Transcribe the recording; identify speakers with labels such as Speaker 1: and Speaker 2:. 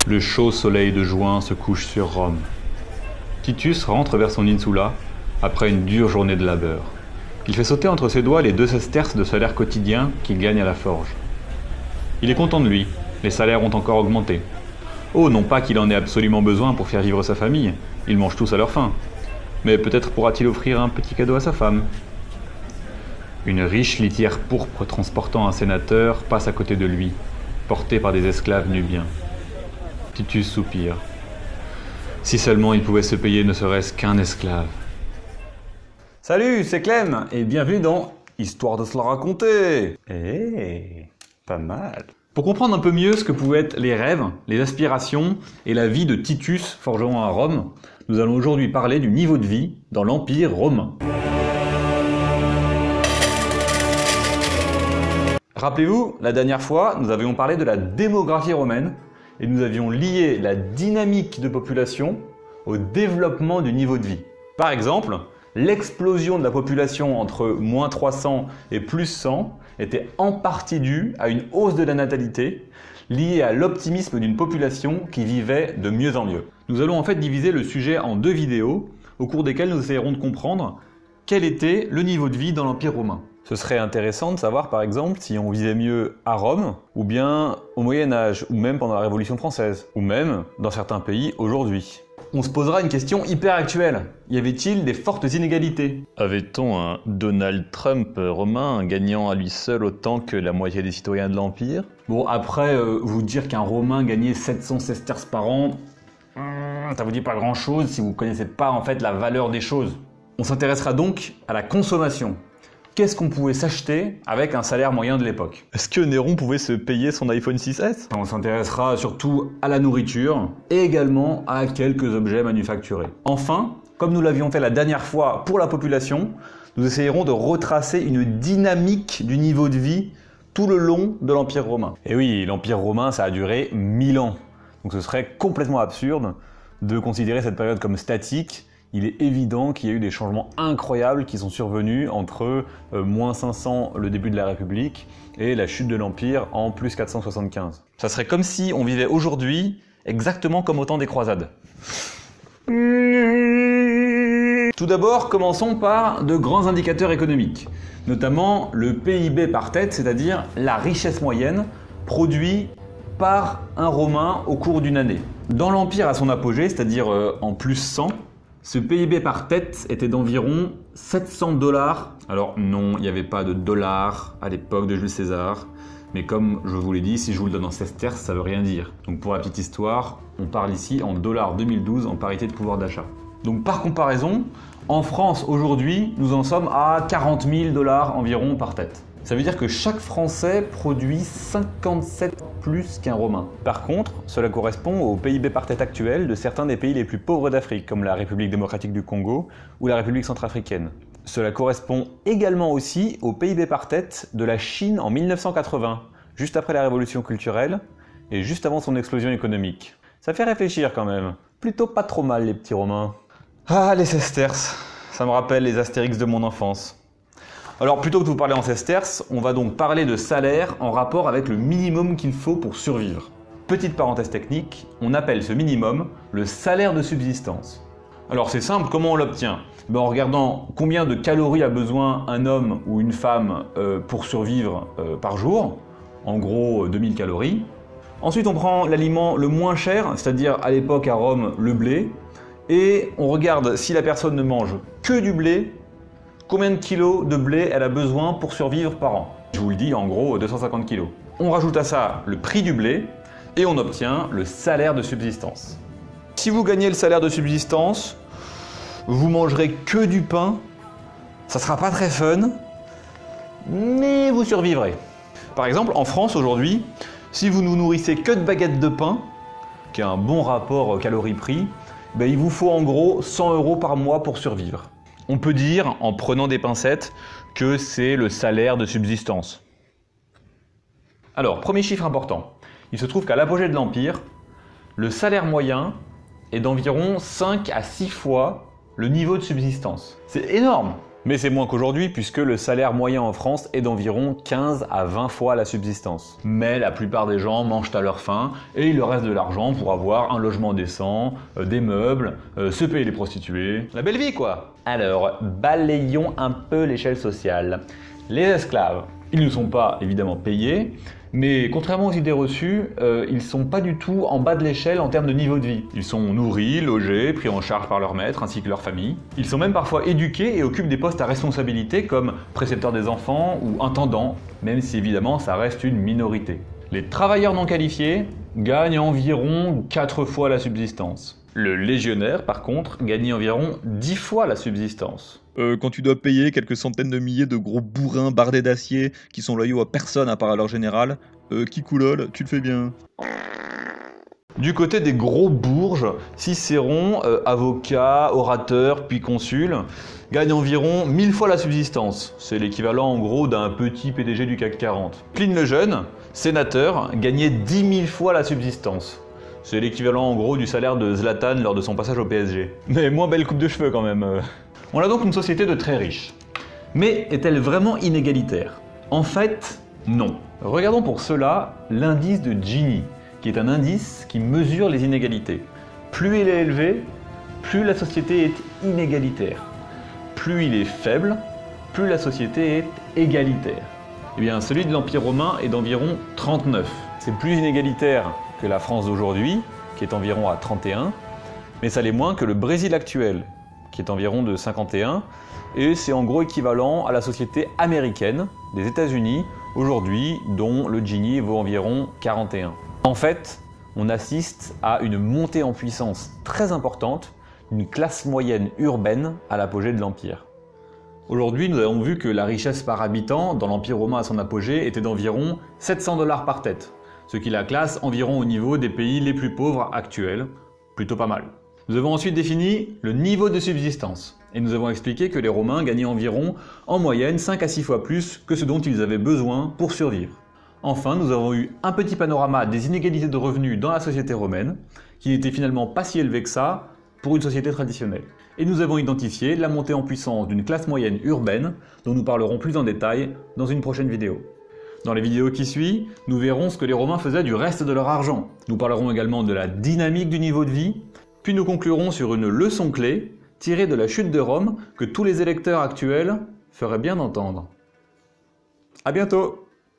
Speaker 1: Le chaud soleil de juin se couche sur Rome. Titus rentre vers son insula après une dure journée de labeur. Il fait sauter entre ses doigts les 2 sesterces de salaire quotidien qu'il gagne à la forge. Il est content de lui, les salaires ont encore augmenté. Oh, non pas qu'il en ait absolument besoin pour faire vivre sa famille, ils mangent tous à leur faim. Mais peut-être pourra-t-il offrir un petit cadeau à sa femme. Une riche litière pourpre transportant un sénateur passe à côté de lui, portée par des esclaves nubiens. Titus soupire. Si seulement il pouvait se payer ne serait-ce qu'un esclave.
Speaker 2: Salut, c'est Clem, et bienvenue dans Histoire de se la raconter. Pas mal.
Speaker 1: Pour comprendre un peu mieux ce que pouvaient être les rêves, les aspirations et la vie de Titus, forgeron à Rome, nous allons aujourd'hui parler du niveau de vie dans l'Empire romain. Rappelez-vous, la dernière fois, nous avions parlé de la démographie romaine et nous avions lié la dynamique de population au développement du niveau de vie. Par exemple, l'explosion de la population entre moins 300 et plus 100 était en partie due à une hausse de la natalité liée à l'optimisme d'une population qui vivait de mieux en mieux. Nous allons en fait diviser le sujet en 2 vidéos au cours desquelles nous essayerons de comprendre quel était le niveau de vie dans l'Empire romain.
Speaker 2: Ce serait intéressant de savoir par exemple si on vivait mieux à Rome, ou bien au Moyen-Âge, ou même pendant la Révolution française, ou même dans certains pays aujourd'hui.
Speaker 1: On se posera une question hyper actuelle. Y avait-il des fortes inégalités?
Speaker 2: Avait-on un Donald Trump romain gagnant à lui seul autant que la moitié des citoyens de l'Empire?
Speaker 1: Bon, après, vous dire qu'un Romain gagnait 700 sesterces par an, ça vous dit pas grand-chose si vous connaissez pas en fait la valeur des choses. On s'intéressera donc à la consommation. Qu'est-ce qu'on pouvait s'acheter avec un salaire moyen de l'époque?
Speaker 2: Est-ce que Néron pouvait se payer son iPhone 6S?
Speaker 1: On s'intéressera surtout à la nourriture et également à quelques objets manufacturés. Enfin, comme nous l'avions fait la dernière fois pour la population, nous essayerons de retracer une dynamique du niveau de vie tout le long de l'Empire romain.
Speaker 2: Et oui, l'Empire romain, ça a duré 1000 ans. Donc ce serait complètement absurde de considérer cette période comme statique. Il est évident qu'il y a eu des changements incroyables qui sont survenus entre moins 500, le début de la République, et la chute de l'Empire en plus 475.
Speaker 1: Ça serait comme si on vivait aujourd'hui exactement comme au temps des croisades. Tout d'abord, commençons par de grands indicateurs économiques, notamment le PIB par tête, c'est-à-dire la richesse moyenne produite par un Romain au cours d'une année. Dans l'Empire à son apogée, c'est-à-dire en plus 100, ce PIB par tête était d'environ 700 $. Alors non, il n'y avait pas de dollars à l'époque de Jules César, mais comme je vous l'ai dit, si je vous le donne en sesterces, ça veut rien dire. Donc pour la petite histoire, on parle ici en dollars 2012 en parité de pouvoir d'achat. Donc par comparaison, en France aujourd'hui, nous en sommes à 40 000 $ environ par tête. Ça veut dire que chaque Français produit 57 plus qu'un Romain.
Speaker 2: Par contre, cela correspond au PIB par tête actuel de certains des pays les plus pauvres d'Afrique, comme la République démocratique du Congo ou la République centrafricaine. Cela correspond également aussi au PIB par tête de la Chine en 1980, juste après la révolution culturelle et juste avant son explosion économique. Ça fait réfléchir quand même. Plutôt pas trop mal les petits Romains.
Speaker 1: Ah, les sesterces, ça me rappelle les Astérix de mon enfance. Alors plutôt que de vous parler en sesterces, on va donc parler de salaire en rapport avec le minimum qu'il faut pour survivre. Petite parenthèse technique, on appelle ce minimum le salaire de subsistance. Alors c'est simple, comment on l'obtient? En regardant combien de calories a besoin un homme ou une femme pour survivre par jour, en gros 2000 calories. Ensuite on prend l'aliment le moins cher, c'est-à-dire à l'époque à Rome le blé, et on regarde si la personne ne mange que du blé, combien de kilos de blé elle a besoin pour survivre par an. Je vous le dis, en gros 250 kilos. On rajoute à ça le prix du blé et on obtient le salaire de subsistance. Si vous gagnez le salaire de subsistance, vous mangerez que du pain, ça sera pas très fun, mais vous survivrez. Par exemple, en France aujourd'hui, si vous ne vous nourrissez que de baguettes de pain, qui a un bon rapport calories-prix, il vous faut en gros 100 € par mois pour survivre. On peut dire, en prenant des pincettes, que c'est le salaire de subsistance. Alors, premier chiffre important. Il se trouve qu'à l'apogée de l'Empire, le salaire moyen est d'environ 5 à 6 fois le niveau de subsistance. C'est énorme!
Speaker 2: Mais c'est moins qu'aujourd'hui puisque le salaire moyen en France est d'environ 15 à 20 fois la subsistance.
Speaker 1: Mais la plupart des gens mangent à leur faim et il leur reste de l'argent pour avoir un logement décent, des meubles, se payer les prostituées. La belle vie quoi.
Speaker 2: Alors, balayons un peu l'échelle sociale. Les esclaves,
Speaker 1: ils ne sont pas évidemment payés, mais contrairement aux idées reçues, ils ne sont pas du tout en bas de l'échelle en termes de niveau de vie. Ils sont nourris, logés, pris en charge par leur maître ainsi que leur famille. Ils sont même parfois éduqués et occupent des postes à responsabilité comme précepteur des enfants ou intendant, même si évidemment ça reste une minorité. Les travailleurs non qualifiés gagnent environ 4 fois la subsistance. Le légionnaire, par contre, gagne environ 10 fois la subsistance.
Speaker 3: Quand tu dois payer quelques centaines de milliers de gros bourrins bardés d'acier qui sont loyaux à personne à part à leur général, qui coulole, tu le fais bien.
Speaker 1: Du côté des gros bourges, Cicéron, avocat, orateur, puis consul, gagne environ 1000 fois la subsistance. C'est l'équivalent en gros d'un petit PDG du CAC 40. Pline le Jeune, sénateur, gagnait 10 000 fois la subsistance. C'est l'équivalent en gros du salaire de Zlatan lors de son passage au PSG. Mais moins belle coupe de cheveux quand même. On a donc une société de très riches. Mais est-elle vraiment inégalitaire? En fait, non. Regardons pour cela l'indice de Gini, qui est un indice qui mesure les inégalités. Plus il est élevé, plus la société est inégalitaire. Plus il est faible, plus la société est égalitaire. Eh bien, celui de l'Empire romain est d'environ 39.
Speaker 2: c'est plus inégalitaire que la France d'aujourd'hui, qui est environ à 31, mais ça l'est moins que le Brésil actuel, qui est environ de 51, et c'est en gros équivalent à la société américaine des États-Unis aujourd'hui, dont le Gini vaut environ 41. En fait, on assiste à une montée en puissance très importante d'une classe moyenne urbaine à l'apogée de l'Empire.
Speaker 1: Aujourd'hui, nous avons vu que la richesse par habitant dans l'Empire romain à son apogée était d'environ 700 $ par tête, ce qui la classe environ au niveau des pays les plus pauvres actuels, plutôt pas mal. Nous avons ensuite défini le niveau de subsistance, et nous avons expliqué que les Romains gagnaient environ, en moyenne, 5 à 6 fois plus que ce dont ils avaient besoin pour survivre. Enfin, nous avons eu un petit panorama des inégalités de revenus dans la société romaine, qui n'était finalement pas si élevé que ça pour une société traditionnelle. Et nous avons identifié la montée en puissance d'une classe moyenne urbaine, dont nous parlerons plus en détail dans une prochaine vidéo. Dans les vidéos qui suivent, nous verrons ce que les Romains faisaient du reste de leur argent. Nous parlerons également de la dynamique du niveau de vie, puis nous conclurons sur une leçon clé tirée de la chute de Rome que tous les électeurs actuels feraient bien entendre. À bientôt!